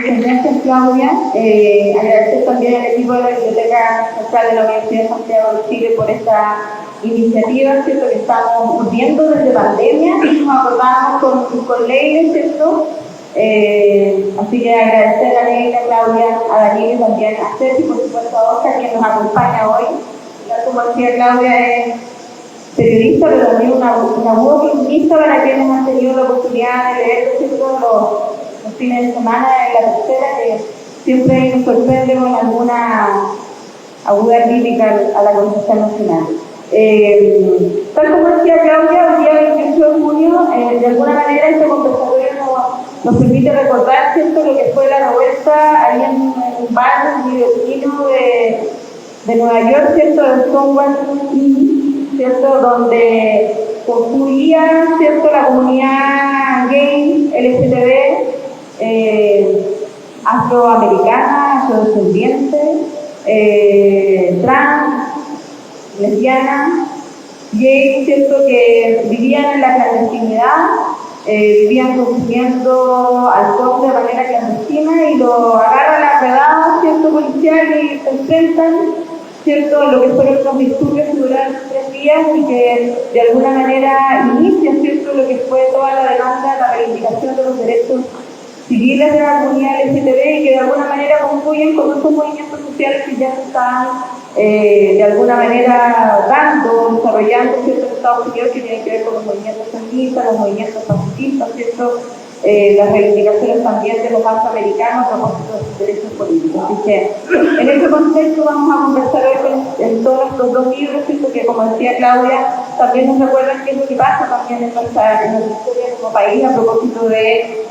Muchas gracias, Claudia. Agradecer también al equipo de la Biblioteca Central de la Universidad de Santiago de Chile por esta iniciativa, ¿cierto?, que estamos viendo desde pandemia y nos acordamos con Leila, ¿cierto? Así que agradecer a Leila, a Claudia, a Daniel y también a Ceci, por supuesto a Oscar, que nos acompaña hoy. Como decía Claudia, es periodista, pero también una buena columnista para quienes han tenido la oportunidad de leer, ¿cierto?, los fines de semana en la tercera, que siempre nos sorprende con alguna aguda crítica a la Constitución Nacional. Tal como decía Claudia, el día 28 de junio, de alguna manera este conversatorio nos permite recordar, ¿cierto?, lo que fue la revuelta ahí en un bar neoyorquino de Nueva York, ¿cierto?, de Stonewall, ¿cierto?, donde confluía, ¿cierto?, la comunidad gay, LGTB, afroamericana, afrodescendiente, trans, lesbiana, gay, ¿cierto?, que vivían en la clandestinidad, vivían consumiendo alcohol de manera clandestina y lo agarran a redada, ¿cierto?, policial y se enfrentan, ¿cierto?, lo que fueron los disturbios que duraron 3 días y que de alguna manera inician, ¿cierto?, lo que fue toda la demanda, la reivindicación de los derechos civiles de la comunidad LGTB y que de alguna manera confluyen con estos movimientos sociales que ya se están de alguna manera desarrollando, ¿cierto?, en Estados Unidos, que tienen que ver con los movimientos feministas, los movimientos pacifistas, ¿cierto?, las reivindicaciones también de los afroamericanos a propósito de sus derechos políticos. Así que en este contexto vamos a conversar hoy en todos estos 2 libros, ¿cierto?, que como decía Claudia, también nos recuerdan qué es lo que pasa también en nuestra historia como país a propósito de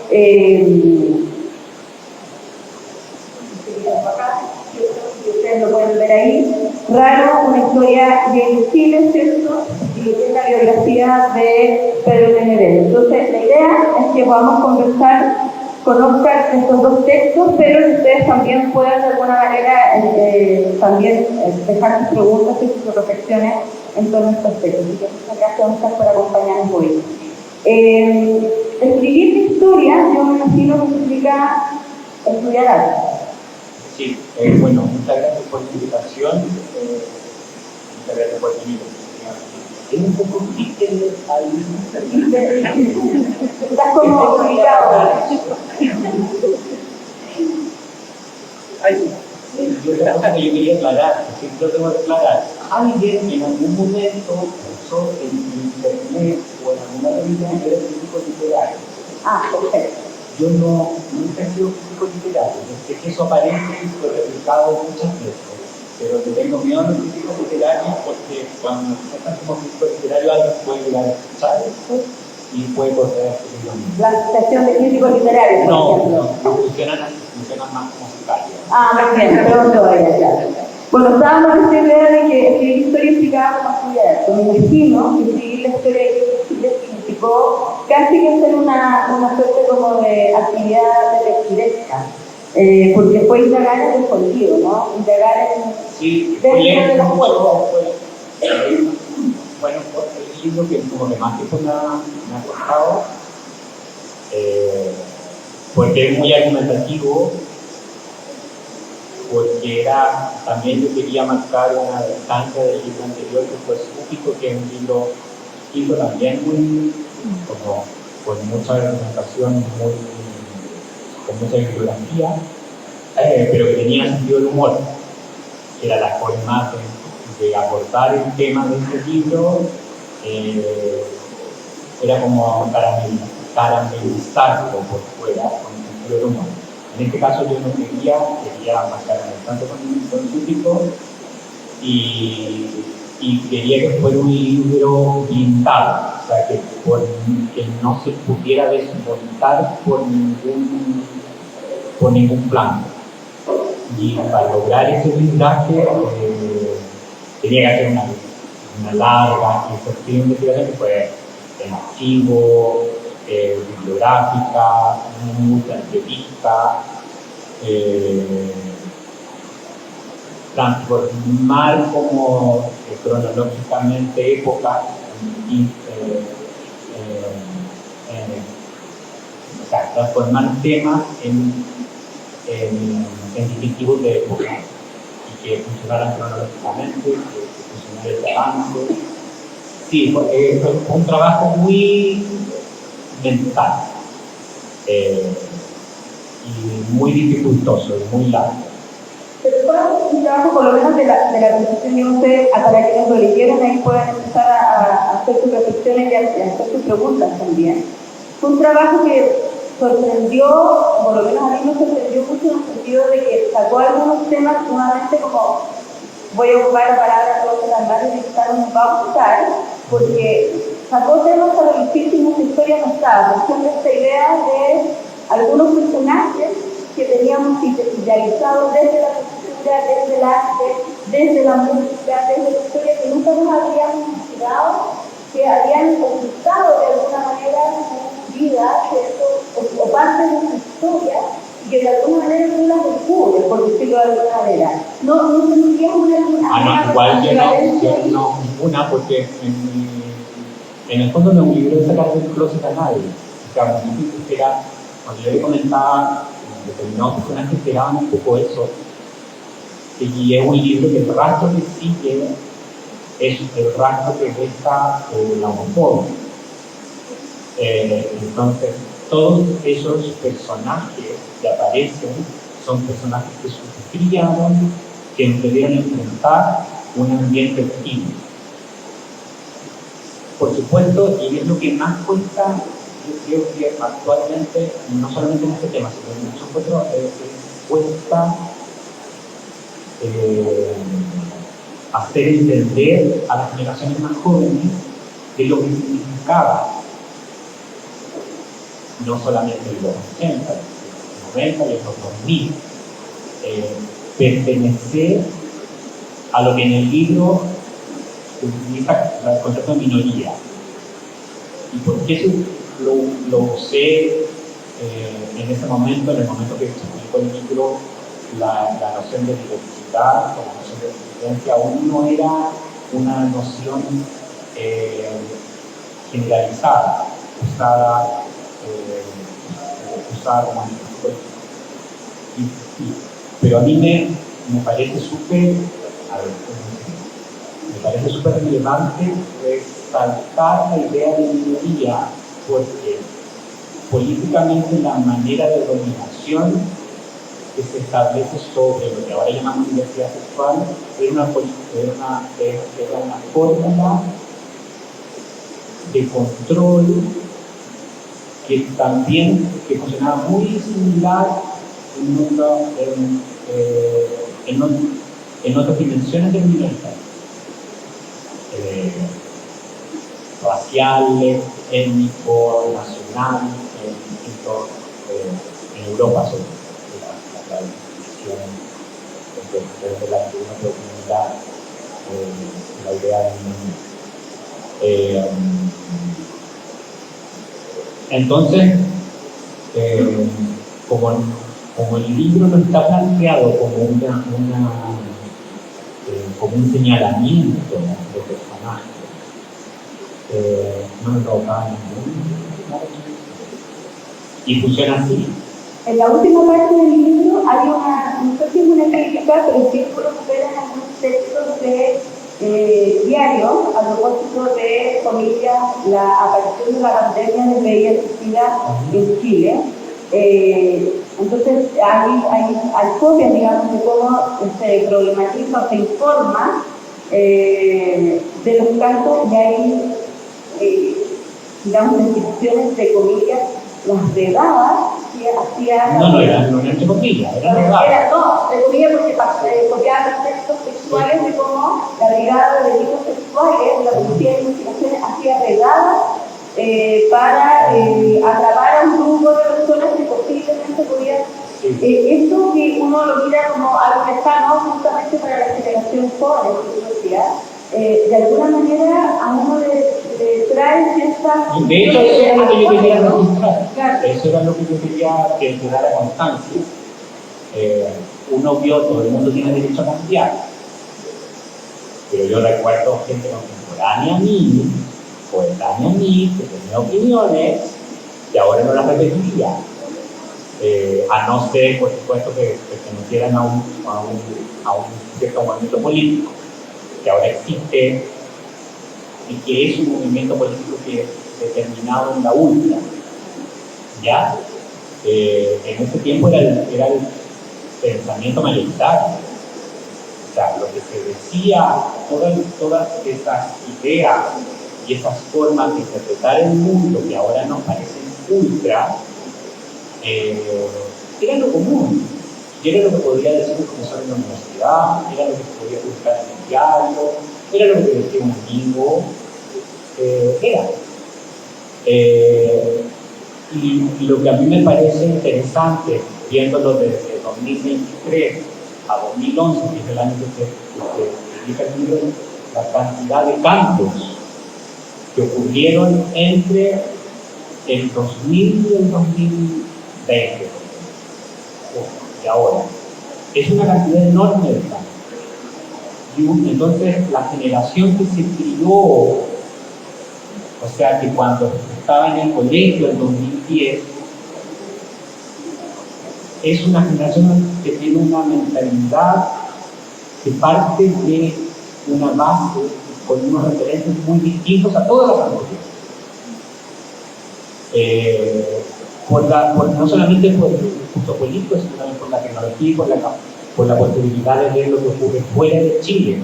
ustedes lo pueden ver ahí, Raro, una historia de Chile, ¿cierto?, y lo que es la biografía de Pedro Benedetti. Entonces, la idea es que podamos conversar con Oscar estos 2 textos, pero que ustedes también puedan de alguna manera también dejar sus preguntas y sus reflexiones en torno a estos textos. Así que muchas gracias, Oscar, por acompañarnos hoy. Escribir historia, yo me imagino que significa estudiar arte. Sí, bueno, muchas gracias por la invitación, muchas gracias por venir. Es un poco difícil ahí. Estás como obligado. Ay, otra cosa que yo quería aclarar, que lo tengo que aclarar. Alguien en algún momento usó en internet o en alguna revista que era crítico literario. Perfecto. Yo nunca he sido crítico literario, desde que eso aparece y fue replicado muchas veces, pero que tengo miedo a los críticos literarios porque cuando se tratan como crítico literario alguien puede llegar a escuchar esto y puede correr a escribir lo mismo. La asociación de críticos literarios, no funcionan así, funcionan más como sicarios. Muy bien, pero todavía, claro. Bueno, estábamos en esta idea de que escribir historia implicaba como estudiar. Me imagino que escribir la historia de Chile significó casi que hacer una suerte como de actividad detectivesca, porque fue indagar en el sentido, ¿no? Indagar en... Sí, dentro de las cosas. Bueno, el libro que como que más tiempo me ha costado, porque es muy argumentativo, porque también yo quería marcar una distancia del libro anterior que fue Súbito, que es un libro también muy, como con mucha argumentación, con mucha bibliografía, pero que tenía sentido del humor, que era la forma de abordar el tema de este libro, era como caramelizarlo por fuera con el sentido del humor. En este caso yo no quería marcar tanto con Súbito y quería que fuera un libro blindado, o sea, que no se pudiera desmontar por ningún plan. Y para lograr ese blindaje tenía que hacer una larga y efectiva investigación que fue en archivo, bibliográfica, mucha entrevista, transformar como cronológicamente épocas o sea, transformar temas en en distintivos de época y que funcionaran cronológicamente, que funcionara el avance. Sí, fue un trabajo muy mental y muy dificultoso y muy largo. Pero fue un trabajo, por lo menos de la presentación de ustedes, para quienes lo leyeron, ahí pueden empezar a hacer sus reflexiones y a hacer sus preguntas también. Fue un trabajo que sorprendió, por lo menos a mí me sorprendió mucho en el sentido de que sacó algunos temas sumamente como, voy a ocupar la palabra todos las más de nos va a gustar, porque sacó temas a relucir que nuestra historia no estaba. Por ejemplo, esta idea de algunos personajes que teníamos idealizados desde la cultura, desde el arte, desde la música, desde la historia, que nunca nos habíamos imaginado, que habían ocultado de alguna manera su vida, ¿cierto? O parte de su historia, y que de alguna manera no las descubre, por decirlo de alguna manera. No tendríamos una igual yo no, ninguna, porque en el fondo no me libró de sacar del closet a nadie. O sea, cuando yo le comentaba determinados personajes que esperaban un poco eso, y es un libro que el rastro que sigue es el rastro que deja la homofobia. Entonces, todos esos personajes que aparecen son personajes que sufrían, que debieron enfrentar un ambiente hostil. Por supuesto, y es lo que más cuesta, yo creo que actualmente, no solamente en este tema, sino en muchos otros, cuesta hacer entender a las generaciones más jóvenes de lo que significaba no solamente en los 80, los 90 y los 2000, pertenecer a lo que en el libro se utiliza el concepto de minoría. ¿Y por qué eso lo usé en ese momento, en el momento que se publicó el libro? La noción de diversidad, la noción de disidencia, aún no era una noción generalizada, usada como pero a mí me parece súper relevante resaltar la idea de minoría, porque políticamente la manera de dominación que se establece sobre lo que ahora llamamos diversidad sexual es una fórmula de control que también funcionaba muy similar en otras dimensiones del minoritarios, raciales, étnicos, nacionales, en Europa sobre la definición desde la comunidad, la idea de entonces, como el libro no está planteado como como un señalamiento de personajes, no lo va a ningún. Y funciona así. En la última parte del libro hay no sé si es una crítica, pero sí recuperan algunos textos de diario a propósito de, comillas, la aparición de la pandemia de VIH-Sida en Chile. Entonces hay copias, digamos, de cómo se problematiza o se informa de los casos, y hay digamos, descripciones de comillas, las redadas que hacían... No eran entre comillas, eran redadas. No, de comillas porque copiaban los textos sexuales de cómo la brigada de delitos sexuales, la policía de investigaciones, hacía redadas para atrapar a un grupo de personas que posiblemente podían... esto que uno lo mira como algo lejano justamente para la generación joven, de alguna manera a uno le trae cierta... De hecho, eso era lo que yo quería registrar. Eso era lo que yo quería que quedara constancia. Uno vio, todo el mundo tiene derecho a cambiar. Pero yo recuerdo gente contemporánea a mí, coetánea a mí, que tenía opiniones, y ahora no las repetiría. a no ser, por supuesto, que pertenecieran a un cierto movimiento político, que ahora existe y que es un movimiento político que es determinado en la ultra, ¿ya? En ese tiempo era el pensamiento mayoritario. O sea, lo que se decía, todas esas ideas y esas formas de interpretar el mundo que ahora nos parecen ultra, era lo común. Y era lo que podría decir un profesor en la universidad, era lo que se podía publicar en el diario, era lo que decía un amigo, era. Y lo que a mí me parece interesante, viéndolo desde 2023 a 2011, que es el año que se dedica el libro, la cantidad de cambios que ocurrieron entre el 2000 y el 2020, y ahora. Es una cantidad enorme de cambios. Entonces, la generación que se crió, o sea, que cuando estaba en el colegio en 2010, es una generación que tiene una mentalidad que parte de una base con unos referentes muy distintos a todas las anteriores. No solamente por el discurso político, sino también por la tecnología y por la posibilidad de ver lo que ocurre fuera de Chile,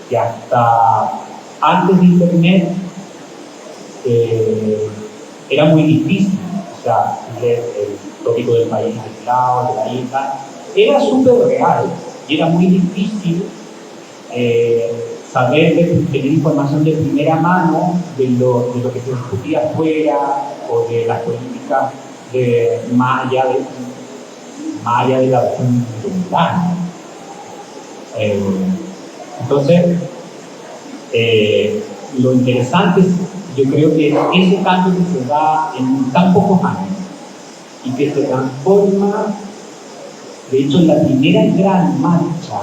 que hasta antes de Internet era muy difícil. O sea, el tópico del país aislado, de la isla, era súper real y era muy difícil tener información de primera mano de lo que se discutía afuera o de las políticas más allá de la región metropolitana. Entonces, lo interesante es, yo creo que ese cambio que se da en tan pocos años y que se transforma, de hecho, en la primera gran marcha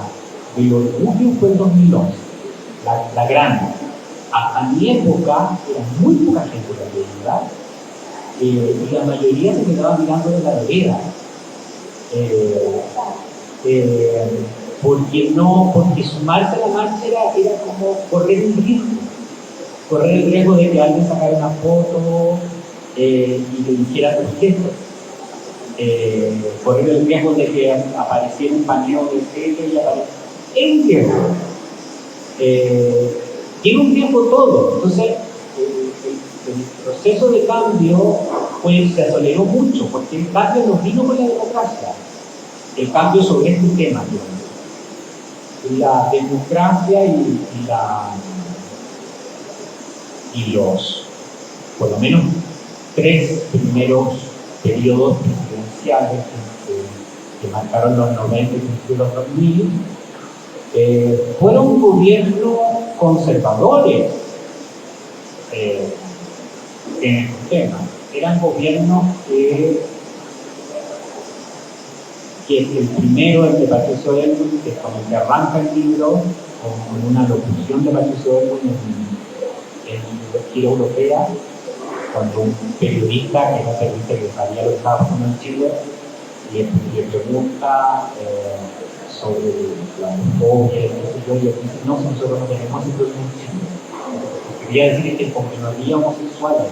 del orgullo fue el 2011, la grande. A mi época era muy poca gente la realidad, y la mayoría se quedaba mirando de la vereda, porque sumarse a la marcha era como correr el riesgo de que alguien sacara una foto y le dijera sus gestos, correr el riesgo de que apareciera un paneo de tele y apareciera. Es un riesgo. Tiene un riesgo todo. Entonces, el proceso de cambio se aceleró mucho, porque el cambio no vino con la democracia. El cambio sobre este tema, la democracia y los, por lo menos, 3 primeros periodos presidenciales que marcaron los 90 y los 2000, fueron gobiernos conservadores en el tema. Eran gobiernos que el primero, el de Patricio Elwin, que es con el que arranca el libro, con una locución de Patricio Elwin en Gira Europea, cuando un periodista que no permite que sabía lo que estaba pasando en Chile le pregunta sobre la homofobia, y dice, no, nosotros no tenemos ese problema en Chile. Lo que quería decir es que como que no había homosexuales,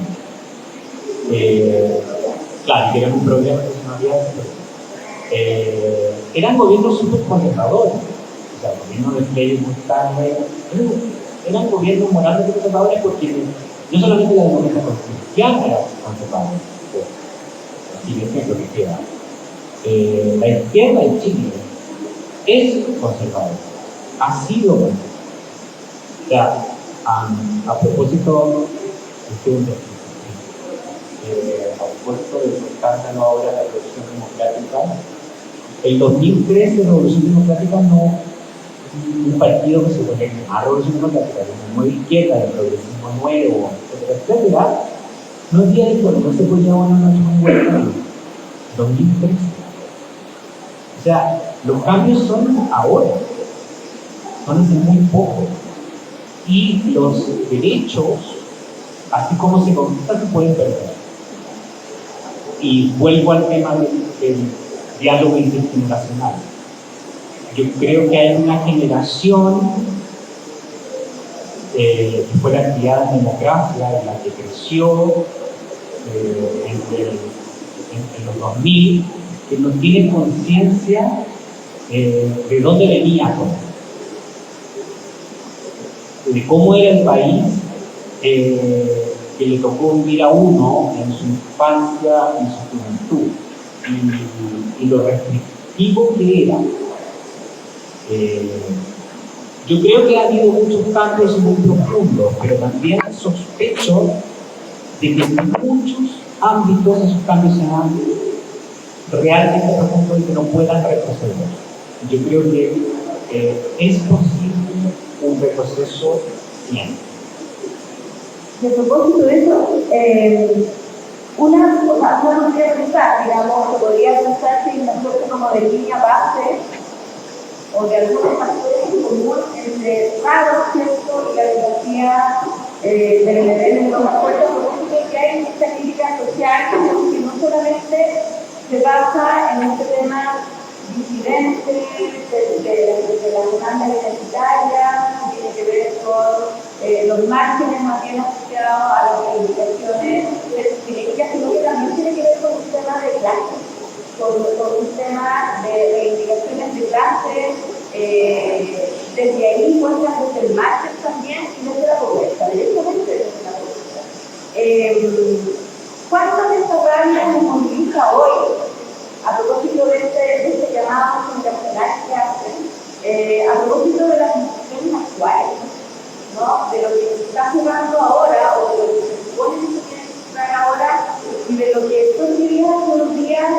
claro, que era un problema que no había, eran gobiernos súper conservadores. O sea, el gobierno de Frei muy tarde, eran gobiernos moralmente conservadores porque no solamente la democracia cristiana era conservadora, así es lo que queda. La izquierda en Chile es conservadora, ha sido conservadora. O sea, a propósito del escándalo ahora de la Revolución Democrática, el 2013 la Revolución Democrática no, un partido que se pone a Revolución Democrática, de nueva izquierda, de progresismo nuevo, etcétera, no había dicho, no se podía una noche muy buena. 2013. O sea, los cambios son ahora, son hace muy poco. Y los derechos, así como se conquistan, se pueden perder. Y vuelvo al tema el diálogo intergeneracional. Yo creo que hay una generación que fue la criada en democracia, en la que creció en los 2000, que no tiene conciencia de dónde venía todo, de cómo era el país que le tocó vivir a uno en su infancia, en su juventud, y lo restrictivo que era. Yo creo que ha habido muchos cambios muy profundos, pero también sospecho de que en muchos ámbitos esos cambios serán realmente profundos y que no puedan retroceder. Yo creo que es posible un retroceso siempre. De propósito de eso, una podría pensar, digamos, se podría pensar si nosotros como de línea base o de algunos factores en común entre raro, ¿cierto? Y la biografía del MDL en los acuerdos, porque que hay esta crítica social que no solamente se basa en este tema disidente de la demanda identitaria, tiene que ver con los márgenes más bien asociados a las reivindicaciones políticas, sino que también tiene que ver con un tema de clase, con un tema de reivindicaciones de clase, desde ahí muestras desde el Marx también y desde la pobreza, directamente desde la pobreza. ¿Cuántas de estas rabia nos moviliza hoy? A propósito de este llamado fundacional que hacen, a propósito de las instituciones actuales, ¿no? De lo que se está jugando ahora, o de lo que se supone que se tiene que jugar ahora, y de lo que estos días, unos días,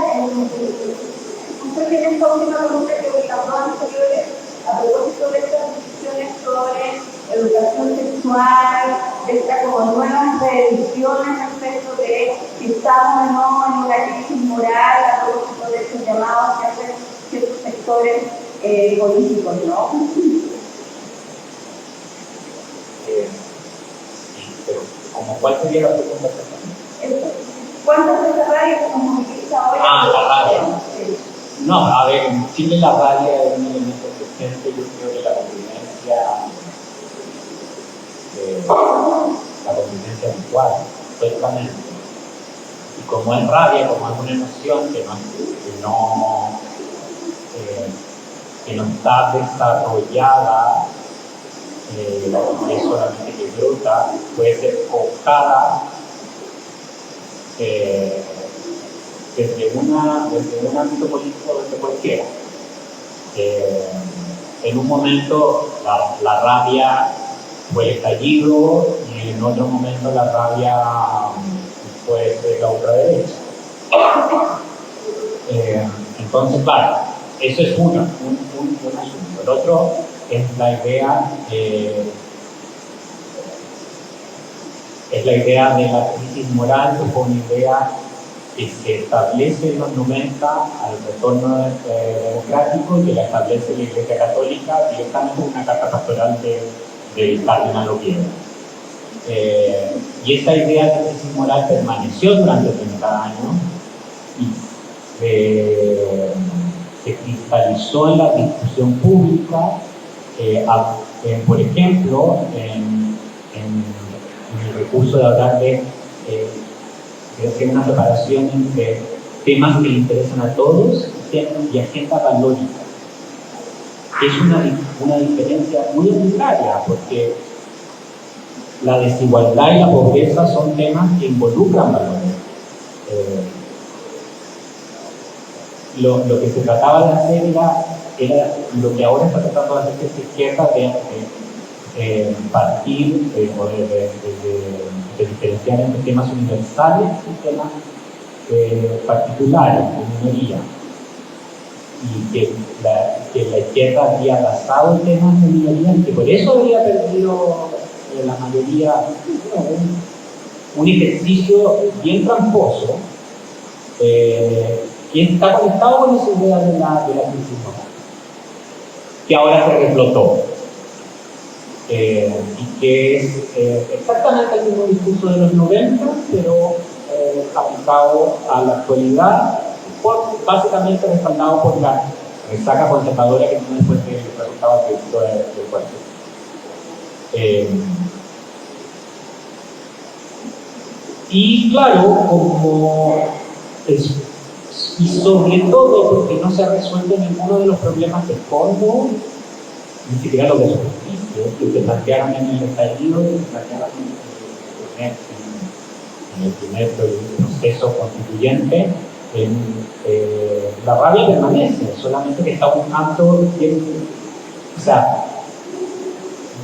justo que en esta última columna que voy a hablar anteriores, a propósito de estas discusiones sobre educación sexual, de estas como nuevas reediciones respecto de si estamos o no en una crisis moral, a propósito de estos llamados que hacen ciertos sectores políticos, ¿no? Pero, ¿como cuál sería la segunda persona? ¿Cuántas de estas radios nos moviliza hoy? La rabia. Sí. No, a ver, en Chile la rabia es un elemento presente, yo creo que la convivencia virtual, totalmente. Y como es rabia, como es una emoción que no está desarrollada, es solamente que brota, puede ser cooptada desde un ámbito político, desde cualquiera. En un momento la rabia fue el estallido y en otro momento la rabia puede ser la ultraderecha. Entonces, claro, eso es un asunto. El otro es la idea de la crisis moral, que fue una idea que se establece en los 90 al retorno democrático y que la establece la Iglesia Católica directamente en una carta pastoral del cardenal Oviedo. Y esa idea de crisis moral permaneció durante 30 años y se cristalizó en la discusión pública, por ejemplo, en el recurso de hablar de hacer una separación entre temas que le interesan a todos y agenda valórica. Es una diferencia muy arbitraria, porque la desigualdad y la pobreza son temas que involucran valores. Lo que se trataba de hacer era lo que ahora está tratando de hacer esta izquierda, de partir o de diferenciar entre temas universales y temas particulares, de minoría. Y que la izquierda había abrazado temas de minoría y que por eso había perdido la mayoría, un ejercicio bien tramposo que está conectado con esa idea de la crisis moral, que ahora se reflotó. Y que es exactamente el mismo discurso de los 90, pero aplicado a la actualidad básicamente respaldado por la resaca conservadora que no después del resultado del cuerpo. Y claro, y sobre todo porque no se ha resuelto ninguno de los problemas de fondo, ni siquiera los de superficie, que se plantearon en el estallido, que se plantearon en el primer proceso constituyente. La rabia permanece, solamente que está buscando, o sea,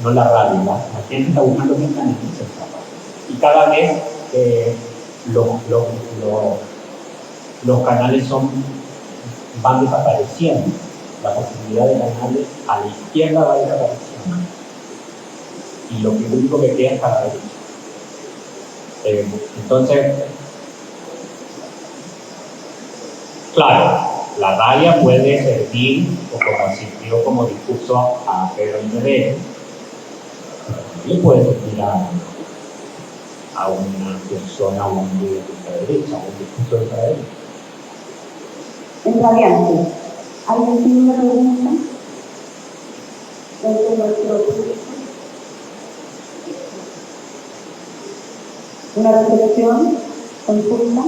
no la rabia, la gente está buscando quién canaliza esa rabia. Y cada vez los canales van desapareciendo, la posibilidad de canales a la izquierda va desapareciendo, y lo único que queda es a la derecha. Entonces, claro, la rabia puede servir, o como sirvió como discurso a Pedro Medellín, le puede servir a una persona o a un líder de la derecha, o un discurso de la derecha. En radiante, ¿alguien tiene una pregunta? ¿Desde nuestro público? ¿Una reflexión? ¿Consulta?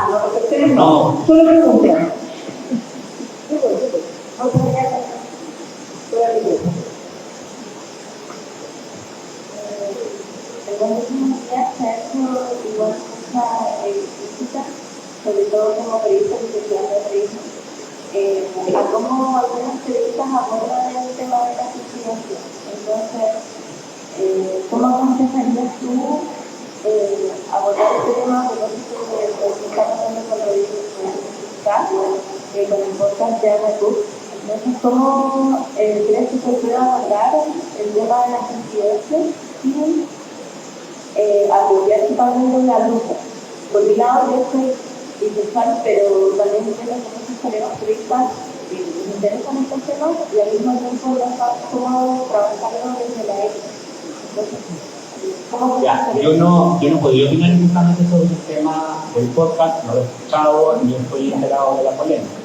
No reflexiones no. Solo pregunten. Igual crítica, sobre todo como periodista y especial de periodismo, a cómo algunas periodistas abordan el tema de la suicidación. Entonces, ¿cómo aconsejarías tú abordar este tema a propósito de lo que está pasando con el con el podcast de Ana Cruz? Entonces, ¿cómo crees que se puede abordar el tema de la suicidación sin apoyar totalmente la lucha? Por mi lado, yo soy bisexual, pero también entiendo que muchos colegas periodistas me interesan estos temas y al mismo tiempo no saben cómo trabajarlo desde la ética. Entonces, yo no podría opinar justamente sobre el tema del podcast, no lo he escuchado ni estoy enterado de la polémica.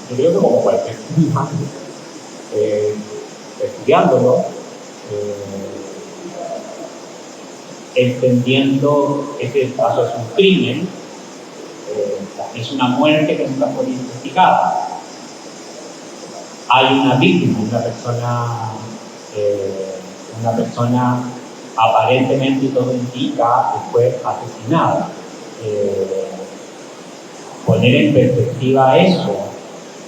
Yo creo que como cualquier tema, estudiándolo, entendiendo que ese caso es un crimen, es una muerte que nunca fue identificada. Hay una víctima, una persona aparentemente, y todo indica, que fue asesinada. Poner en perspectiva eso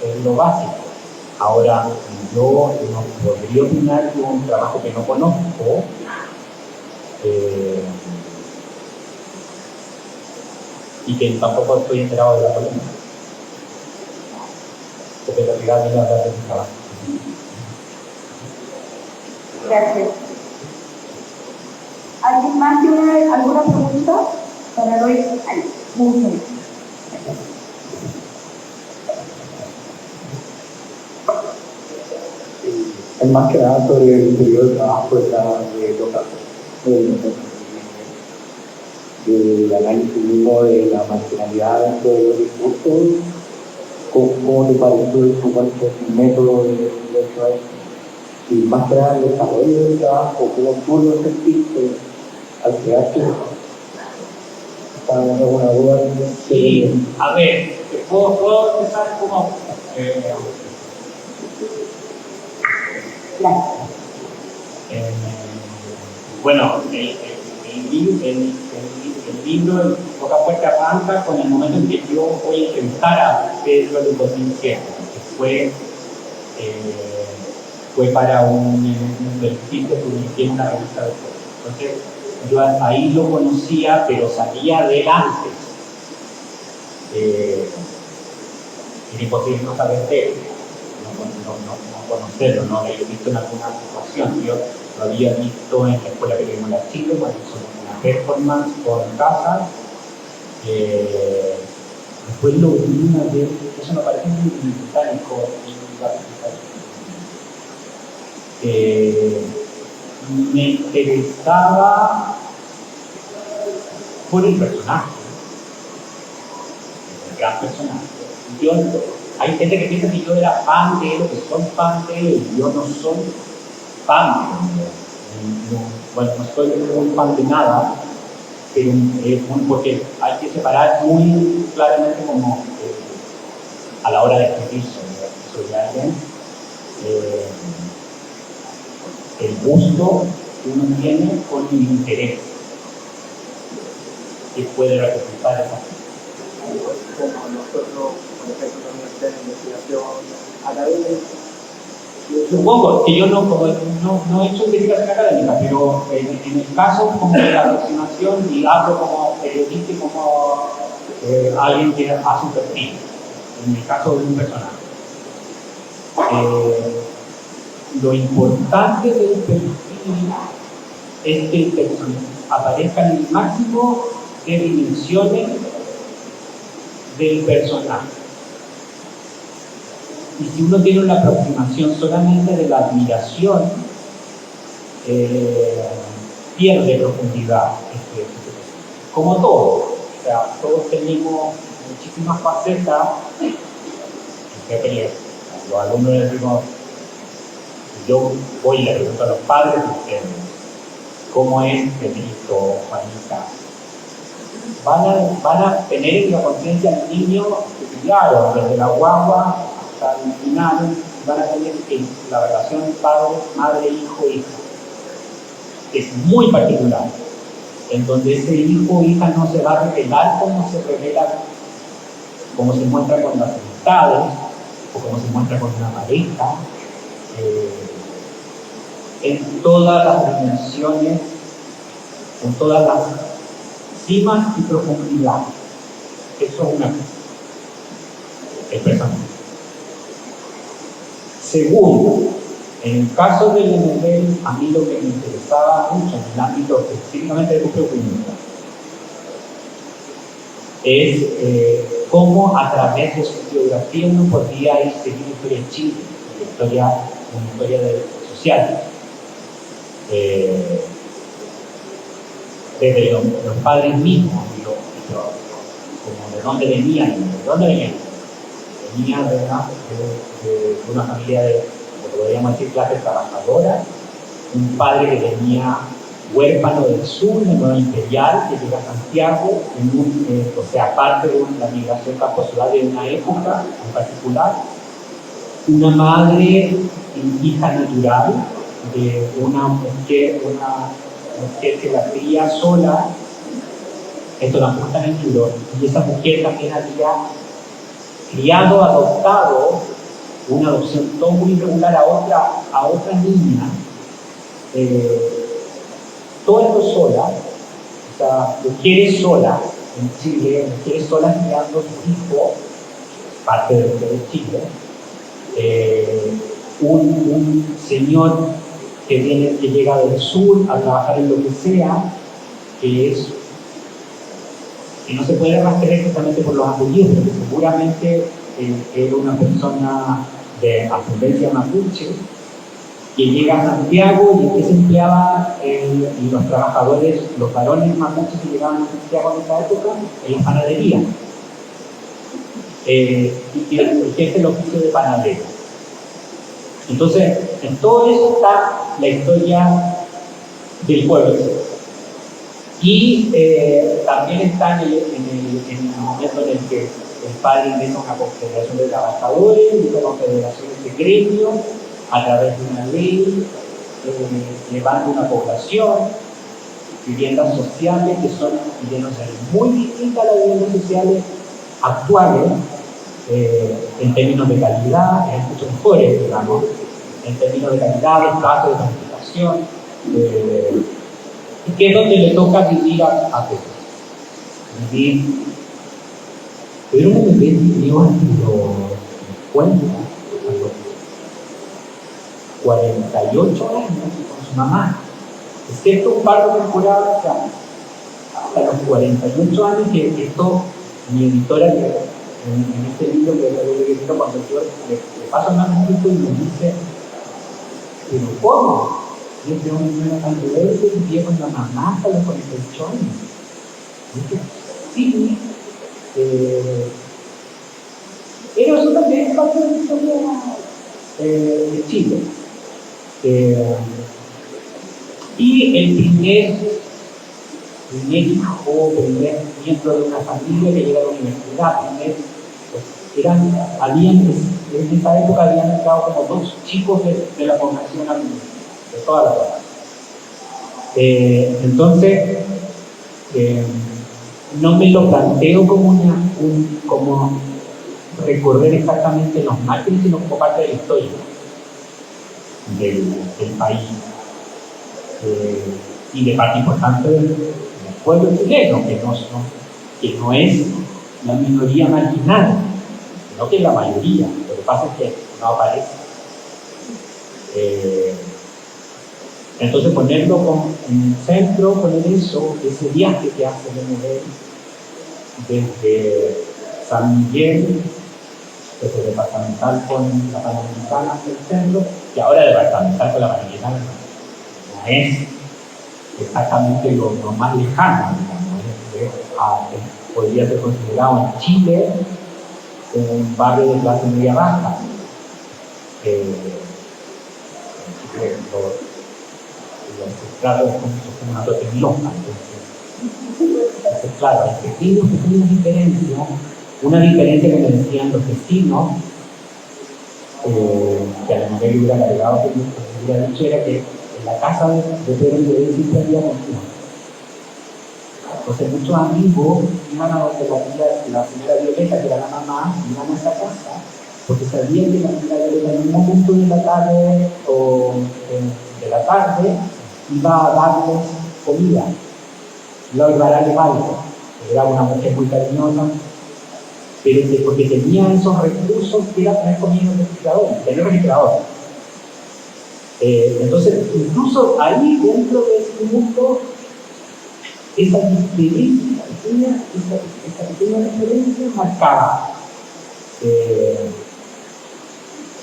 es lo básico. Ahora, yo no podría opinar de un trabajo que no conozco, y que tampoco estoy enterado de la polémica. Porque en realidad viene a hablar de mi trabajo. Gracias. ¿Alguien más tiene alguna pregunta para Roy? Muy bien. Es más que nada sobre el periodo de trabajo de del análisis mismo de la marginalidad dentro de los discursos. ¿Cómo te pareció el método de eso? Y más que nada el desarrollo del trabajo, cómo tú lo sentiste al crearte. Para tener una duda. Sí, a ver, ¿puedo empezar como? Bueno, el libro en Boca Fuerte arranca con el momento en que yo voy a enfrentar a Pedro de Cosinquero, que fue para un perfil que publiqué en una revista de fotos. Entonces, yo ahí lo conocía, pero sabía de él antes. Era imposible no saber de él, no conocerlo, no haberlo visto en alguna situación. Yo lo había visto en la escuela que tuvimos en la Chile, cuando hicimos una performance con Casas. Después lo vi una vez, eso me parece muy británico, me interesaba por el personaje, el gran personaje. Hay gente que piensa que yo era fan de él, o que soy fan de él, y yo no soy fan de él. Bueno, no soy muy fan de nada, pero porque hay que separar muy claramente como a la hora de escribir sobre alguien el gusto que uno tiene con el interés que puede representar esa cosa. Como nosotros, por ejemplo, en la universidad de investigación académica. Supongo que yo no he hecho investigación académica, pero en el caso como de la aproximación, y hablo como periodista y como alguien que hace un perfil, en el caso de un personaje. Lo importante del perfil es que el personaje aparezca en el máximo de dimensiones del personaje. Y si uno tiene una aproximación solamente de la admiración, pierde profundidad. Como todo. O sea, todos tenemos muchísimas facetas. Los alumnos les digo, yo voy y le pregunto a los padres de ustedes, ¿cómo es Pedrito, Juanita? Van a tener en la conciencia al niño, claro, desde la guagua hasta el final, van a tener la relación padre, madre, hijo, hija. Es muy particular, en donde ese hijo o hija no se va a revelar como se revela, como se muestra con las amistades, o como se muestra con una pareja, en todas las dimensiones, en todas las cimas y profundidades. Eso es una cosa. El personaje. Segundo, en el caso del MBL, a mí lo que me interesaba mucho en el ámbito específicamente de Núcleo Clínica es cómo a través de su biografía uno podía ir seguir la historia de Chile, una historia social. Desde los padres mismos, como de dónde venían, venía de una familia de, lo que podríamos decir, clase trabajadora, un padre que venía huérfano del sur, de Nueva Imperial, que llega a Santiago, o sea, parte de la migración campo-ciudad de una época en particular, una madre hija natural de una mujer que la cría sola, esto tampoco está en el libro, y esa mujer también había criado, adoptado, una adopción todo muy irregular a otra niña, todo esto sola, o sea, mujeres solas en Chile, mujeres solas criando a su hijo, parte de Chile, un señor que llega del sur a trabajar en lo que sea, que no se puede rastrear exactamente por los apellidos, porque seguramente era una persona de ascendencia mapuche, que llega a Santiago y en que se empleaba y los trabajadores, los varones mapuches que llegaban a Santiago en esa época, en la panadería. Y que ejerce el oficio de panadero. Entonces, en todo eso está la historia del pueblo. Y también está en el momento en el que el padre ingresa a una confederación de trabajadores, una confederación de gremios, a través de una ley, levanta una población, viviendas sociales que son viviendas muy distintas a las viviendas sociales actuales, en términos de calidad, mucho mejores, digamos, en términos de calidad, de espacio, de planificación, y que es donde le toca vivir a Pedro. Pedro vivió en los 48 años con su mamá, excepto un par de temporadas hasta los 48 años, que esto, mi editora, en este libro que le digo, cuando yo le paso el manuscrito y me dice, pero ¿cómo? Y este hombre no era tan grande y vivía con la mamá hasta los 48 años. Sí, pero eso también es parte de la historia de Chile. Y el primer hijo, primer miembro de una familia que llega a la universidad, en esa época habían entrado como 2 chicos de la población de toda la zona. Entonces, no me lo planteo como recorrer exactamente los márgenes, sino como parte de la historia del país y de parte importante del pueblo chileno, que no es la minoría marginal, sino que es la mayoría. Lo que pasa es que no aparece. Entonces ponerlo en el centro, poner ese viaje que hace Lemuel desde San Miguel, desde departamental con la Panamericana hasta el centro, y ahora departamental con la Panamericana no es exactamente lo más lejano, podría ser considerado en Chile un barrio de clase media baja. Los estratos son una proteína. Entonces, claro, hay pequeñas diferencias. Una diferencia que me decían los vecinos, que a la manera que hubiera agregado, que hubiera dicho, era que en la casa de Pedro Llorente siempre había cocina. Entonces muchos amigos iban a donde la señora Violeta, que era la mamá, iban a esa casa, porque sabían que la señora Violeta en un momento de la tarde iba a darles comida, iba a prepararles algo. Era una mujer muy cariñosa, pero porque tenía esos recursos que era tener comida en el refrigerador. Entonces, incluso ahí dentro de ese mundo, esa pequeña referencia marcaba.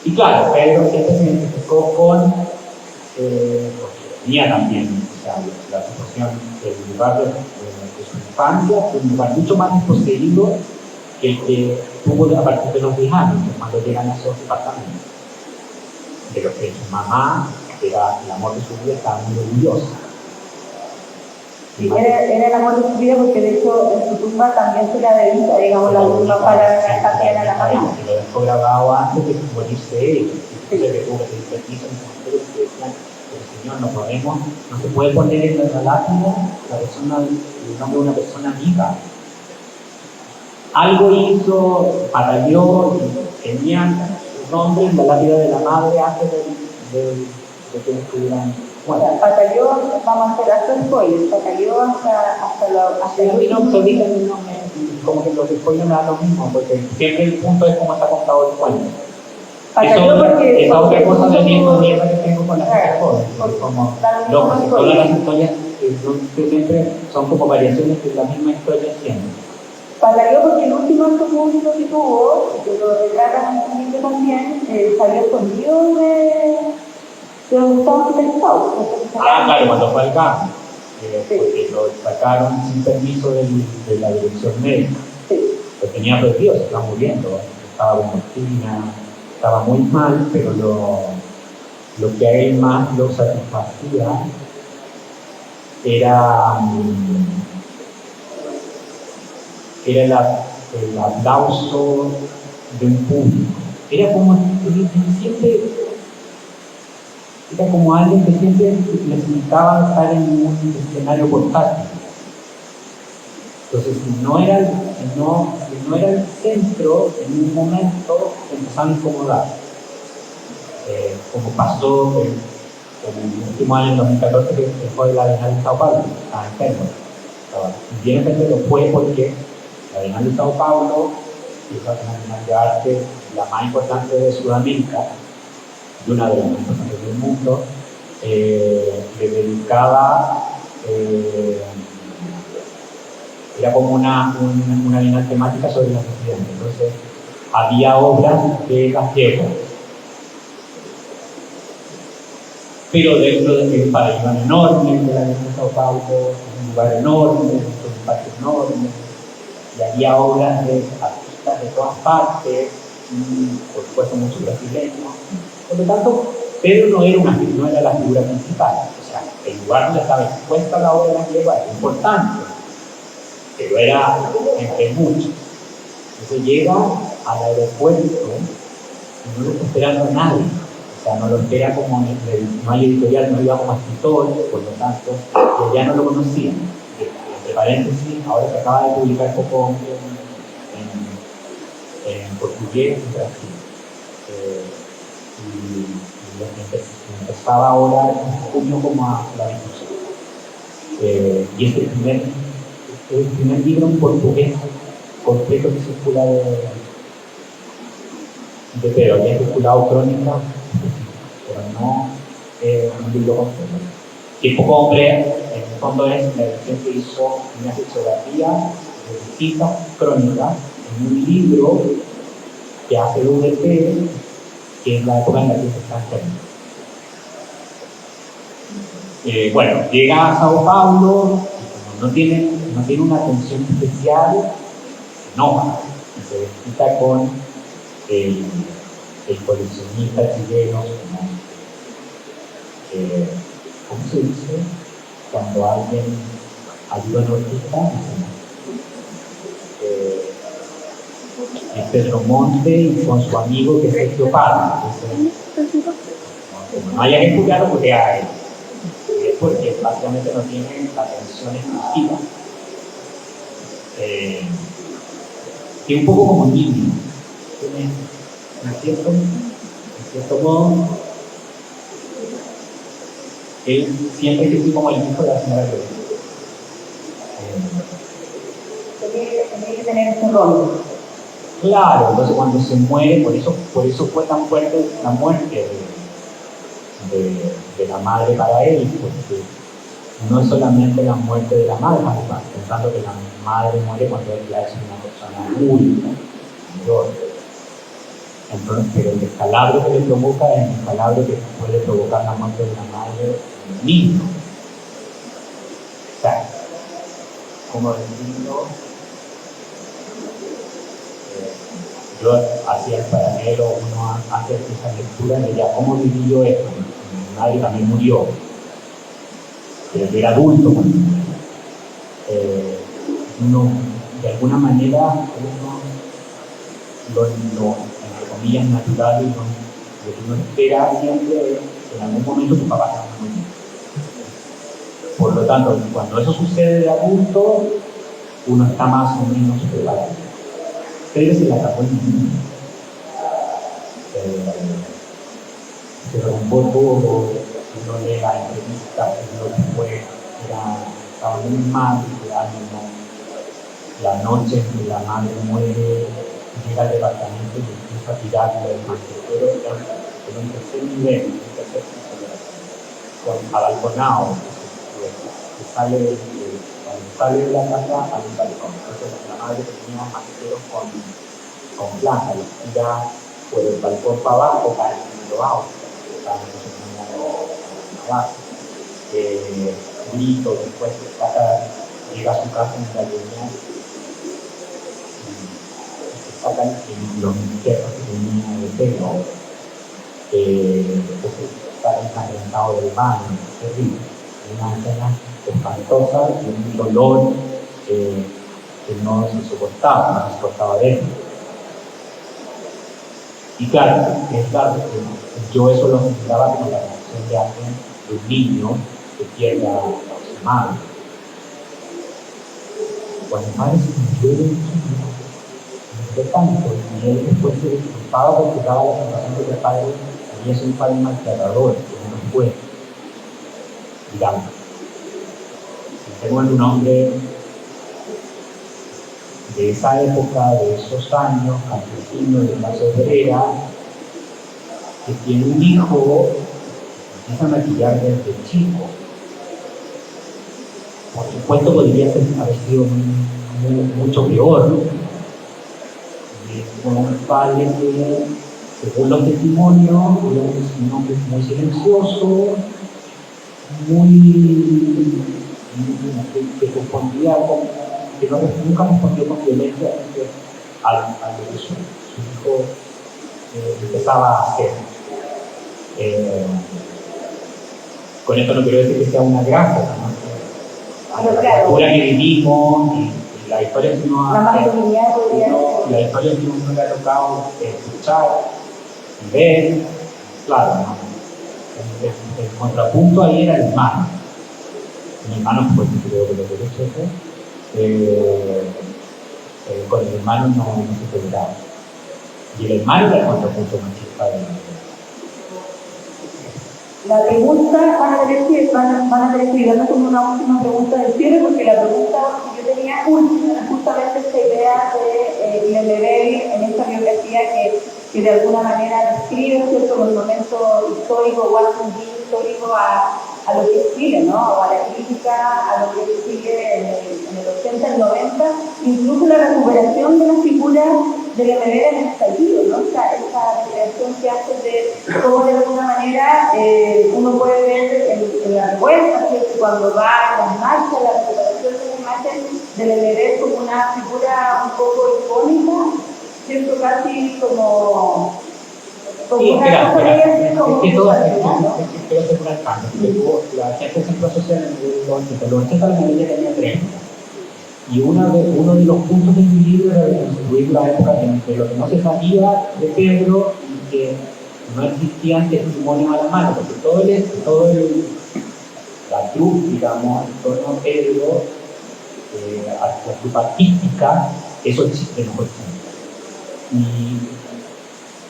Y claro, Pedro siempre se identificó con, porque tenía también, o sea, la situación del lugar de su infancia, un lugar mucho más desposeído que el que tuvo a partir de los 10 años, cuando llegan a esos departamentos. De lo que su mamá, que era el amor de su vida, estaba muy orgullosa. Era el amor de su vida, porque de hecho en su tumba también se la dedica, digamos, la última palabra que era la mamá. Se lo dejó grabado antes de morirse él. Entonces que tuvo que pedir permiso en el cementerio, porque decían, Señor, no se puede poner en la lápida el nombre de una persona viva. Algo hizo, batalló, y tenían su nombre en la lápida de la madre antes de que estuvieran muertos. Batalló, vamos a hacer hasta spoilers, batalló hasta el último. Como que los spoilers me dan lo mismo, porque siempre el punto es cómo está contado el cuento. Batalló porque esa otra cosa de mierda que tengo con las historias, como todas las historias que siempre son como variaciones de la misma historia siempre. Batalló porque el último acto público que tuvo, que lo retratan en el libro también, salió escondido de donde estaba hospitalizado. Claro, cuando fue al GAM, porque lo sacaron sin permiso de la dirección médica. Sí. Lo tenía prohibido, se estaba muriendo, estaba con morfina, estaba muy mal, pero lo que a él más lo satisfacía era el aplauso de un público. Era como siempre, era como alguien que siempre necesitaba estar en un escenario portátil. Entonces, si no era el centro, en un momento empezaba a incomodar. Como pasó en el último año, en 2014, que fue la Bienal de Sao Paulo, estaba enfermo. Bien enfermo lo fue porque la Bienal de Sao Paulo es una Bienal de arte la más importante de Sudamérica y una de las más importantes del mundo. Le dedicaba, era como una bienal temática sobre los estudiantes. Entonces, había obras de Gallego, pero dentro de un pabellón enorme de la Bienal de Sao Paulo, un lugar enorme, espacio enorme, y había obras de artistas de todas partes, por supuesto muchos brasileños. Por lo tanto, Pedro no era la figura principal. O sea, el lugar donde estaba expuesta la obra de la yegua era importante, pero era entre muchos. Entonces llega al aeropuerto y no lo está esperando nadie. O sea, no lo espera como, no hay editorial, no iba como escritor, por lo tanto, ya no lo conocían. Entre paréntesis, ahora se acaba de publicar poco en portugués en Brasil. Y lo que empezaba ahora en junio como a la difusión. Y es el primer libro en portugués completo que circula de Pedro. Había circulado crónica, pero no un libro completo. Tiempo Hombre, en el fondo, es la edición que hizo una fotografía de distintas crónicas en un libro que hace UDP, que es la época en la que se está haciendo. Bueno, llega a Sao Paulo, y como no tiene una atención especial, se enoja y se desquita con el coleccionista chileno, ¿cómo se dice? Cuando alguien ayuda a un artista, es Pedro Monte y con su amigo que es Sergio Paz. Como no haya que estudiarlo, pues a él. Y es porque básicamente no tiene la atención exclusiva. Que un poco como niño. Tiene, en cierto modo, él siempre que como el hijo de la señora Lourdes. Tenía que tener ese rol. Claro, entonces cuando se muere, por eso fue tan fuerte la muerte de la madre para él, porque no es solamente la muerte de la madre, pensando que la madre muere cuando él ya es una persona adulta, mayor. Entonces, pero el descalabro que le provoca es el descalabro que puede provocar la muerte de la madre en el niño. O sea, como decirlo, yo hacía el paralelo, uno hace esa lectura de ya cómo viví yo esto. Mi madre también murió, pero yo era adulto cuando uno, de alguna manera, lo entre comillas natural y lo que uno espera siempre es que en algún momento tu papá se va a morir. Por lo tanto, cuando eso sucede de adulto, uno está más o menos preparado. Pero se le acabó el niño. Pero un poco uno lee la entrevista, lo que fue, estaba muy mal, la noche en que la madre muere, llega al departamento y empieza a tirarle el mantelero, en un tercer nivel, en un tercer piso, con abalconado, que sale cuando sale de la casa a un balcón. Entonces la madre tenía manteros con plata, los tira por el balcón para abajo, para el lo abajo, para que se ponga abajo. Grito, después llega a su casa en la línea y se sacan los perros que tenía de pelo, está ensangrentado del baño, es terrible. Una escena espantosa y un dolor que no se soportaba dentro. Y claro, yo eso lo miraba como la reacción de alguien, de un niño que pierde a su madre. Cuando el madre se murió de niño, tanto, y él después se disculpaba porque daba la sensación de que el padre había sido un padre maltratador, que no fue, digamos. Tengo un hombre de esa época, de esos años, campesino de clase obrera, que tiene un hijo, empieza a maquillar desde chico. Por supuesto podría haber sido mucho peor, ¿no? Con un padre que, según los testimonios, es un hombre muy silencioso, que respondía nunca respondió con violencia a lo que su hijo empezaba a hacer. Con esto no quiero decir que sea una gracia, ¿no? Pero La claro, cultura que vivimos y la historia que uno la masculinidad podría la historia que uno le ha tocado escuchar y ver, claro, ¿no? El contrapunto ahí era el hermano. El hermano fue creo que lo derechos con el hermano no se toleraba. Y el hermano era el contrapunto machista de la pregunta van a tener que ir dando como una última pregunta del cierre, porque la pregunta que yo tenía justamente esta idea de Lemebel en esta biografía que de alguna manera describe, ¿cierto?, los momentos históricos, o hace un guiño histórico a lo que es Chile, ¿no?, o a la crítica a lo que es Chile en el 80, el 90, incluso la recuperación de la figura de Lemebel en el estallido, ¿no? Esa recreación que hace de cómo de alguna manera uno puede ver en la revuelta, ¿cierto?, cuando va a las marchas, la recuperación de la imagen de Lemebel como una figura un poco icónica, ¿cierto?, casi como sí, una cosa de como que todo es ¿no? que hacer un alcance. La gente siempre asocia en los 80. Los 80 la mayoría tenía 30. Y uno de los puntos de mi libro era reconstruir la época de lo que no se sabía de Pedro y que no existían testimonios a la mano, porque la cruz, digamos, en torno a Pedro, a la cruz artística, eso existe en los 80.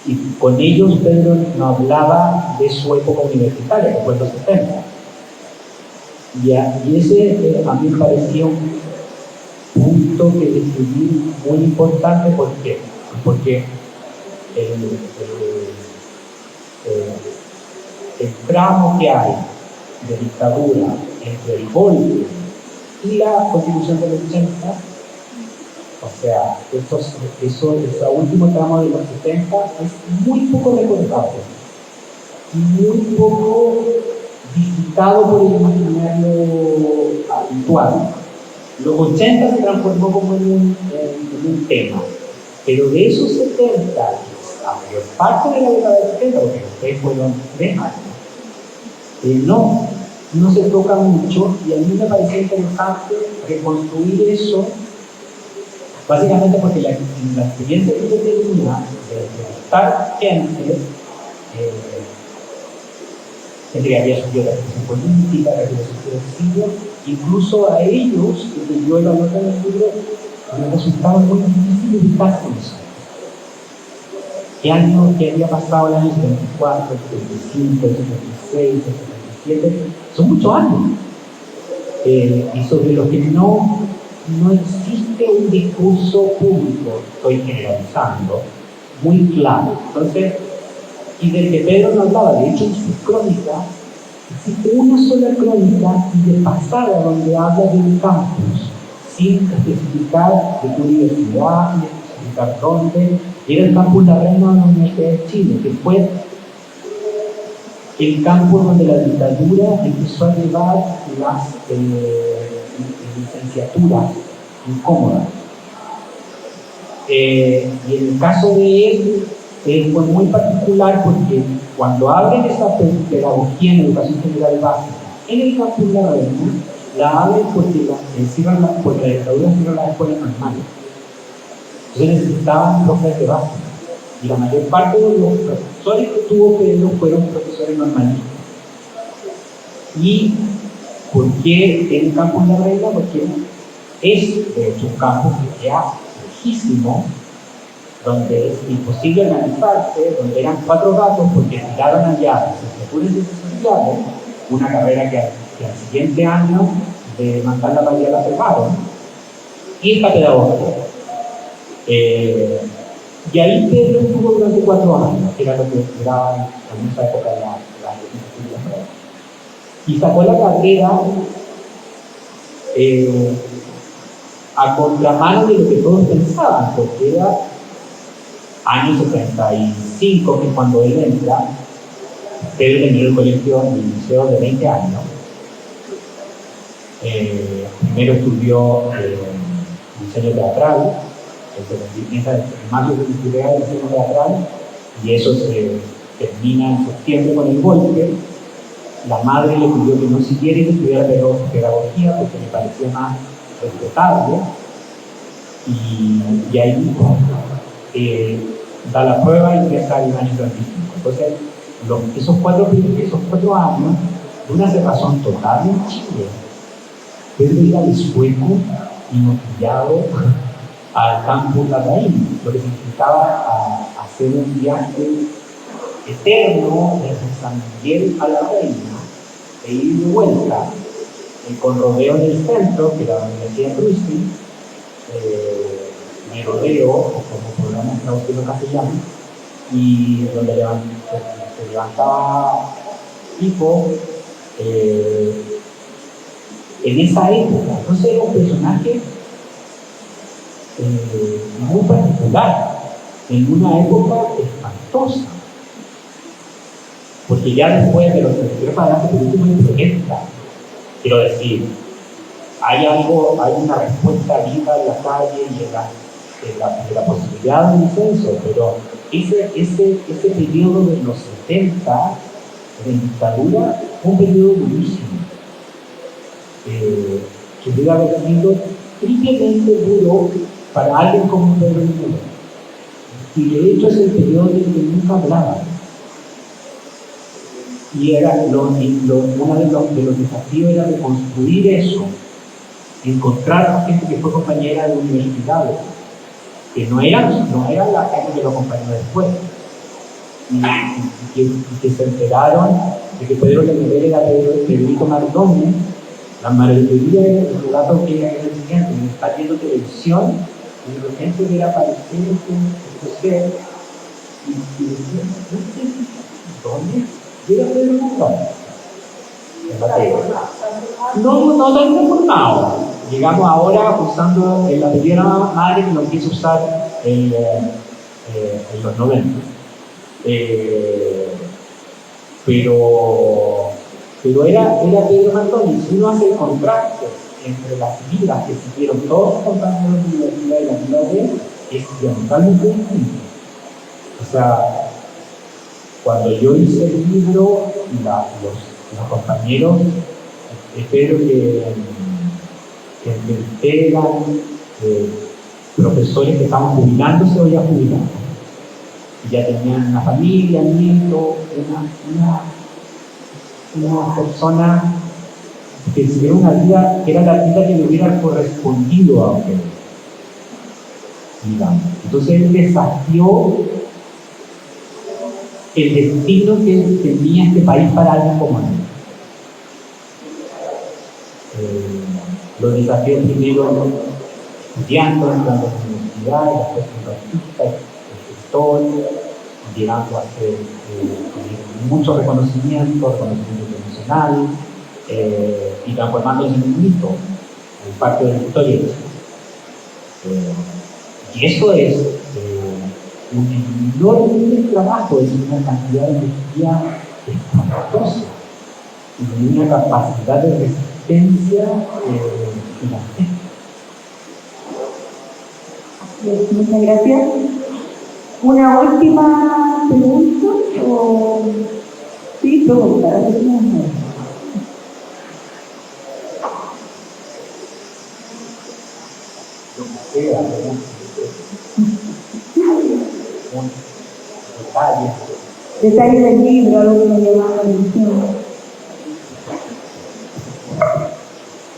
Y con ellos Pedro no hablaba de su época universitaria, que fue en los 70. Y ese a mí me parecía un punto que describí muy importante. ¿Por qué? Porque el tramo que hay de dictadura entre el golpe y la constitución de los 80, o sea, ese último tramo de los 70 es muy poco recordado, muy poco visitado por el imaginario habitual. Los 80 se transformó como en un tema, pero de esos 70, la mayor parte de la década de 70, porque ustedes fueron 3 años, no se toca mucho, y a mí me parecía interesante reconstruir eso, básicamente porque la experiencia que yo tenía de estar gente que había sufrido la represión política, que había sufrido exilio, incluso a ellos, que yo la nota en el libro, me resultaba muy difícil evitar con eso. ¿Qué había pasado el año 74, el 75, el 76, el 77? Son muchos años. Y sobre los que no existe un discurso público, estoy generalizando, muy claro. Entonces, y del que Pedro no hablaba, de hecho en sus crónicas, existe una sola crónica y de pasada donde habla de un campus, sin especificar de qué universidad, sin especificar dónde. Era el campus La Reina de la Universidad de Chile, que fue el campus donde la dictadura empezó a llevar las licenciaturas incómodas. Y en el caso de él, fue muy particular porque cuando abren esa pedagogía en educación general básica en el campus La Reina, la abren porque la dictadura cierra las escuelas normales. Entonces necesitaban profes de básica. Y la mayor parte de los profesores que tuvo Pedro fueron profesores normalistas. ¿Y por qué en el campus La Reina? Porque es, de hecho, un campus que queda lejísimo, donde es imposible organizarse, donde eran 4 gatos porque tiraron allá licenciaturas y sociales, una carrera que al siguiente año de mandarla para allá la cerraron, y esta pedagogía. Y ahí Pedro estuvo durante 4 años, que era lo que esperaba en esa época de la licenciatura. Y sacó la carrera a contramano de lo que todos pensaban, porque era año 75, que es cuando él entra. Pedro terminó el colegio en el liceo de 20 años. Primero estudió ensayo teatral, empieza en mayo de el ensayo teatral, y eso se termina en septiembre con el golpe. La madre le pidió que no siguiera y que estudiara pedagogía porque le parecía más respetable, y ahí da la prueba y empieza el año 35. Entonces, esos cuatro años, de una cerrazón total en Chile, Pedro iba de sueco y maquillado al campus Larraín, lo que significaba hacer un viaje eterno desde San Miguel a la Reina, e ir de vuelta, con rodeo en el centro, que era la Universidad de Ruiz, merodeo, o como podríamos traducirlo en castellano, y donde se levantaba tipo en esa época. Entonces era un personaje muy particular, en una época espantosa, porque ya después de los 33 para adelante, por último, protesta. Quiero decir, hay una respuesta viva en la calle y en la posibilidad de un censo, pero ese periodo de los 70 de dictadura fue un periodo durísimo, que debe haber sido triplemente duro para alguien como Pedro Viñuela. Y de hecho es el periodo del que nunca hablaba. Y era uno de los desafíos era reconstruir eso, encontrar a gente que fue compañera de universidades, que no eran la gente que lo acompañó después, y que se enteraron de que Pedro Lemebel era Pedrito Mardones. La maravilla del relato que era el siguiente: está viendo televisión y de repente ver aparecer este ser y decía, ¿dónde? Y era Pedro Mardones. No tan reformado. Llegamos ahora usando el apellido de la madre, que lo quiso usar en los 90. Pero era Pedro Mardones. Si uno hace el contraste entre las vidas que siguieron todos los compañeros de la universidad y la vida de él, es diametralmente distinto. O sea, cuando yo hice el libro, los compañeros, espero que eran profesores que estaban jubilándose o ya jubilados, y ya tenían una familia, nietos, una persona que tuvieron una vida que era la vida que le hubiera correspondido a usted, digamos. Entonces él desafió el destino que tenía este país para alguien como él. Lo desafió primero estudiando, entrando a la universidad, después siendo artista, escritor, llegando a hacer mucho reconocimiento internacional, y transformándose en un mito, en parte de la historia. Y eso es un enorme trabajo, es una cantidad de energía espantosa y una capacidad de resistencia gigantesca. Muchas gracias. ¿Una última pregunta? Sí, pregunta. Lo que sea, un detalle. Detalle del libro, algo que me llamaba la atención.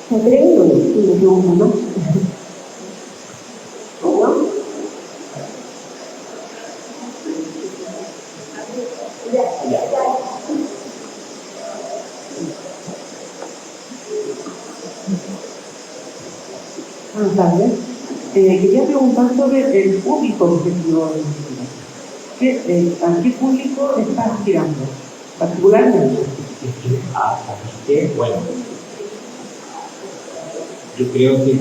¿Se atreve o no? Sí, me pregunto, ¿no? Quería preguntar sobre el público objetivo del libro. ¿A qué público estás tirando particularmente? Bueno, yo creo que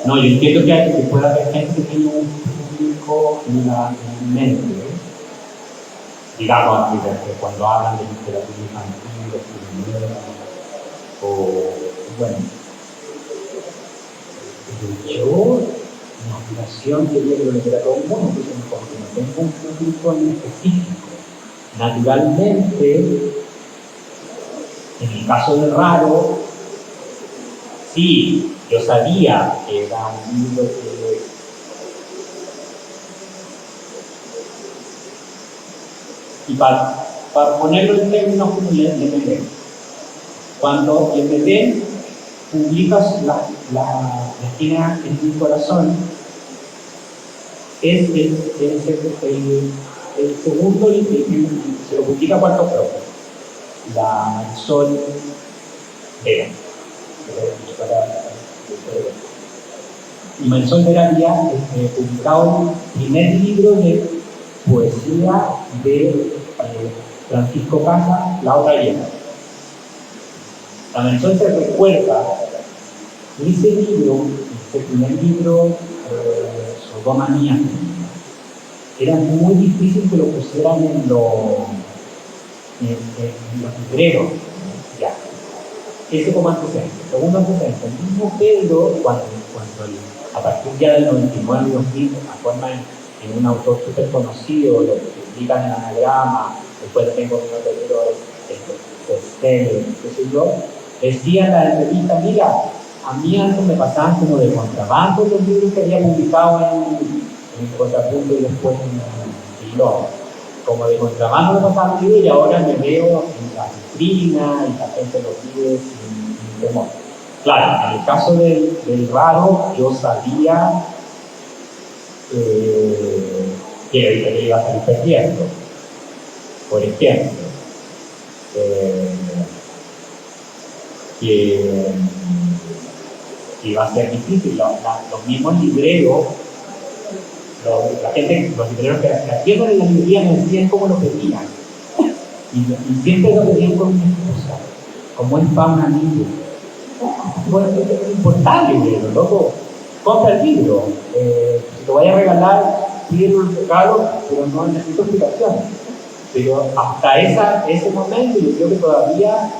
no, yo entiendo que pueda haber gente que tiene un público en mente, digamos, que cuando hablan de literatura infantil, o bueno, Yo, mi aspiración sería que lo leyera todo el mundo, porque como que no tengo un público en específico. Naturalmente, en el caso del raro, sí, yo sabía que era un libro que y para ponerlo en términos como le MD, cuando MD publicas la esquina en mi corazón, es el segundo libro, se lo publica Cuarto Propio, la Marisol Vera. Y Marisol Vera había publicado el primer libro de poesía de Francisco Casa, La Otra Llena. La Marisol se recuerda que ese libro, ese primer libro, Sodoma Mía, era muy difícil que lo pusieran en los libreros. Ya. Ese como antecedente. Segundo antecedente, el mismo Pedro, cuando a partir ya del 99 y 2000 se transforma en un autor súper conocido, lo publican en Anagrama, después tengo un otro libro, qué sé yo, decía en la entrevista, mira, a mí antes me pasaban como de contrabando los libros que había publicado en Contrapunto y después en Pilón. Como de contrabando me pasaban los libros y ahora me veo en la vitrina y la gente los pide sin temor. Claro, en el caso del raro, yo sabía que la editorial iba a salir perdiendo. Por ejemplo, que iba a ser difícil. Los mismos libreros, los libreros que atienden en la librería me decían cómo lo pedían. Y siempre lo pedían con una excusa, como es para un amigo. Bueno, es importante el libro, loco. Compra el libro. Si lo vaya a regalar, pide un regalo, pero no necesito explicaciones. Pero hasta ese momento, yo creo que todavía,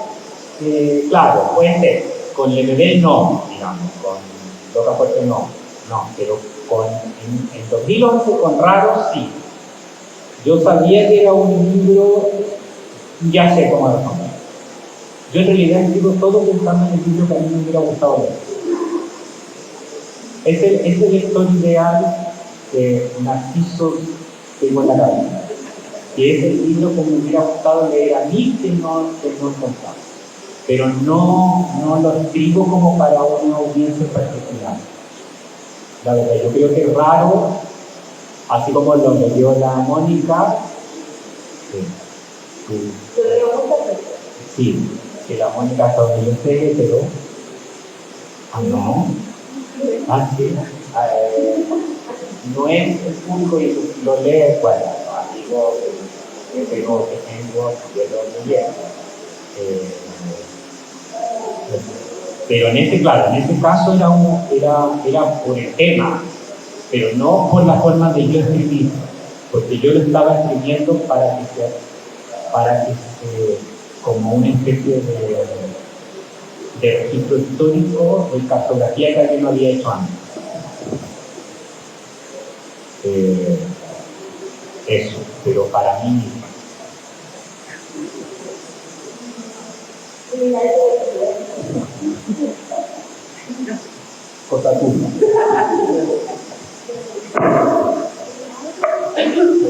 claro, puede ser. Con LMD no, digamos, con Loca Fuerte no, pero en 2011 con Raro sí. Yo sabía que era un libro, ya sé cómo responder. Yo en realidad escribo todo pensando en el libro que a mí me hubiera gustado leer. Es el lector ideal que Narciso tengo en la cabeza, que es el libro que me hubiera gustado leer a mí que no encontraba. Pero no lo escribo como para una audiencia particular. La verdad, yo creo que es raro, así como lo leyó la Mónica, sí, que la Mónica hasta donde yo sé, pero no, sí, no es el público y lo lee, bueno, amigos que tengo, que lo leyeron. Pero en ese caso era por el tema, pero no por la forma de yo escribir, porque yo lo estaba escribiendo para que como una especie de registro histórico de cartografía que alguien no había hecho antes. Eso, pero para mí cosa tuya.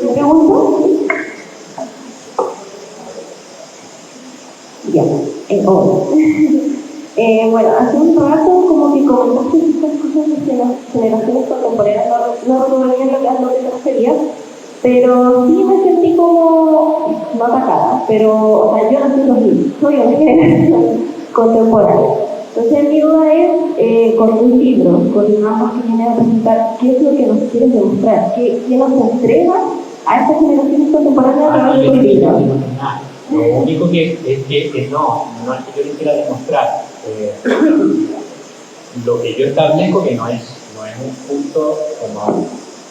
¿Me pregunto? Ya, bueno, hace un rato como que comentaste estas cosas de las generaciones contemporáneas, no recuerdo bien lo que te referías, pero sí me sentí como, no atacada, pero, o sea, yo nací en 2000, soy una generación contemporánea. Entonces mi duda es, con un libro, con ambos que vienen a presentar, ¿qué es lo que nos quieres demostrar? ¿Qué nos entrega a estas generaciones contemporáneas a través de tu libro? Lo único que no es que yo les quiera demostrar. Lo que yo establezco que no es un punto como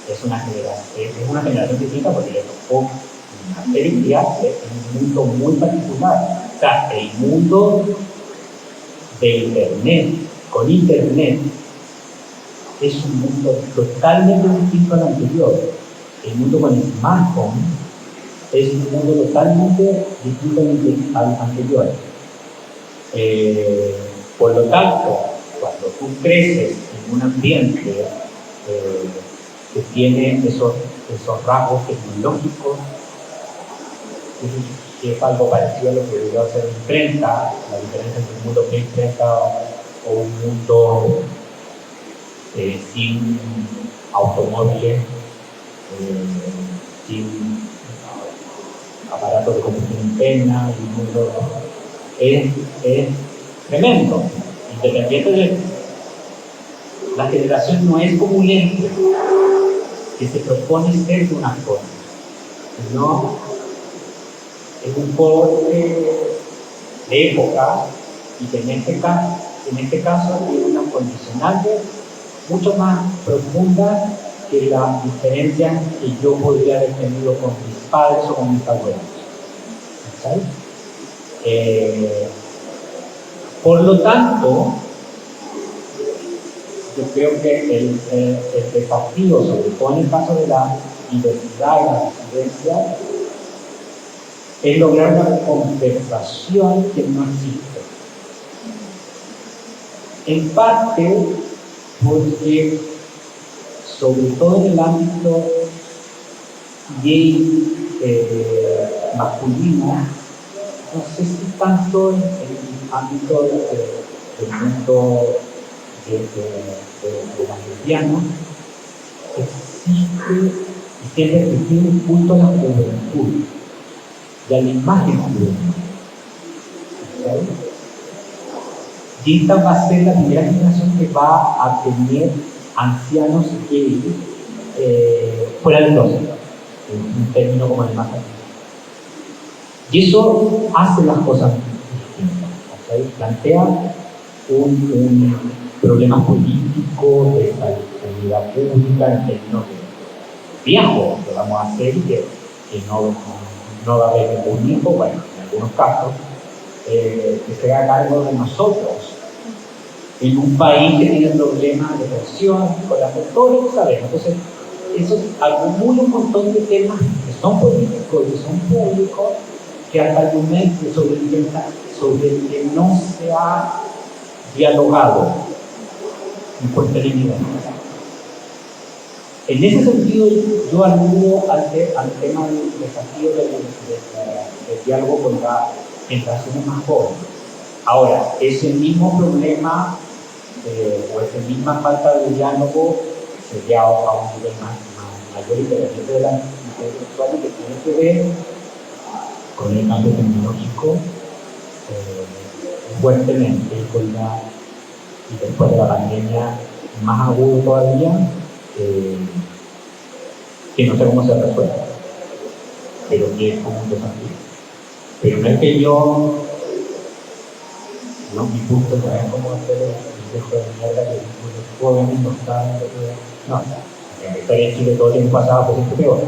es una generación distinta porque le tocó una experiencia en un mundo muy particular. O sea, el mundo de Internet, con Internet, es un mundo totalmente distinto al anterior. El mundo con el smartphone es un mundo totalmente distinto al anterior. Por lo tanto, cuando tú creces en un ambiente que tiene esos rasgos tecnológicos, que es algo parecido a lo que debió hacer imprenta, la diferencia entre un mundo pre-imprenta o un mundo sin automóviles, sin aparatos de combustión interna, y un mundo es tremendo. Independiente de la generación, no es como un ente que se propone ser de una forma, sino es un corte de época, y que en este caso tiene unas condicionantes mucho más profundas que las diferencias que yo podría haber tenido con mis padres o con mis abuelos. ¿Sabes? Por lo tanto, yo creo que el desafío, sobre todo en el caso de la diversidad y la disidencia, es lograr una conversación que no existe. En parte porque, sobre todo en el ámbito gay masculino, no sé si tanto en el ámbito del mundo de las lesbianas, existe y siempre tiene un punto a la juventud y a la imagen juvenil. ¿Okay? Y esta va a ser la primera generación que va a tener ancianos gays fuera del closet, en un término como el más antiguo. Y eso hace las cosas distintas. ¿Okay? Plantea un problema político de sanidad pública en términos de riesgo que vamos a hacer y que no va a haber ningún hijo, bueno, en algunos casos, que se haga cargo de nosotros en un país que tiene problemas de pensión, con la todo lo que sabemos. Entonces, eso acumula un montón de temas que son políticos y son públicos, que argumentan sobre el que no se ha dialogado en posterioridad. En ese sentido, yo aludo al tema del desafío del diálogo con las generaciones más jóvenes. Ahora, ese mismo problema o esa misma falta de diálogo se lleva a un nivel mayor y permanente de las mujeres sexuales, que tiene que ver con el cambio tecnológico fuertemente y después de la pandemia más agudo todavía, que no sé cómo se resuelve, pero que es como un desafío. Pero no es que mi punto no es como hacer el viejo de mierda que los jóvenes no saben lo que es. No, en la historia de Chile todo el tiempo pasaba por siempre peor.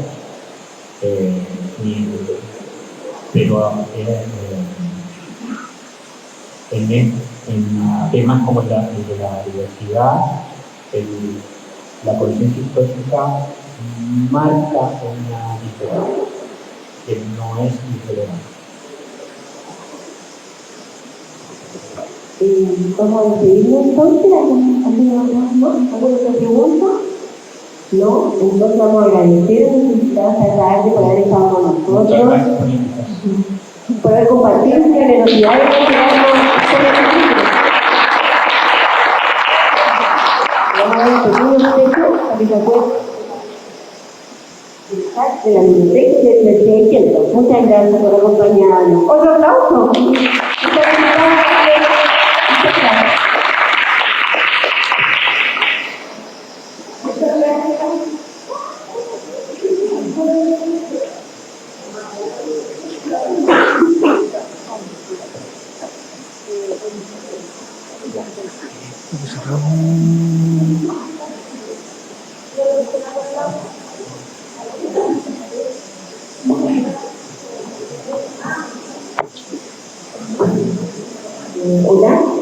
Pero en temas como el de la diversidad, la conciencia histórica marca una diferencia que no es intolerante. Vamos a despedirnos entonces. ¿Alguna otra pregunta? No, entonces vamos a agradecer a los invitados esta tarde por haber estado con nosotros. Muchas gracias por la invitación. Por haber compartido su generosidad y vamos a dar un pequeño texto para que se pueda utilizar de la biblioteca del 600. Muchas gracias por acompañarnos. Otro aplauso. Muchas gracias. Hola.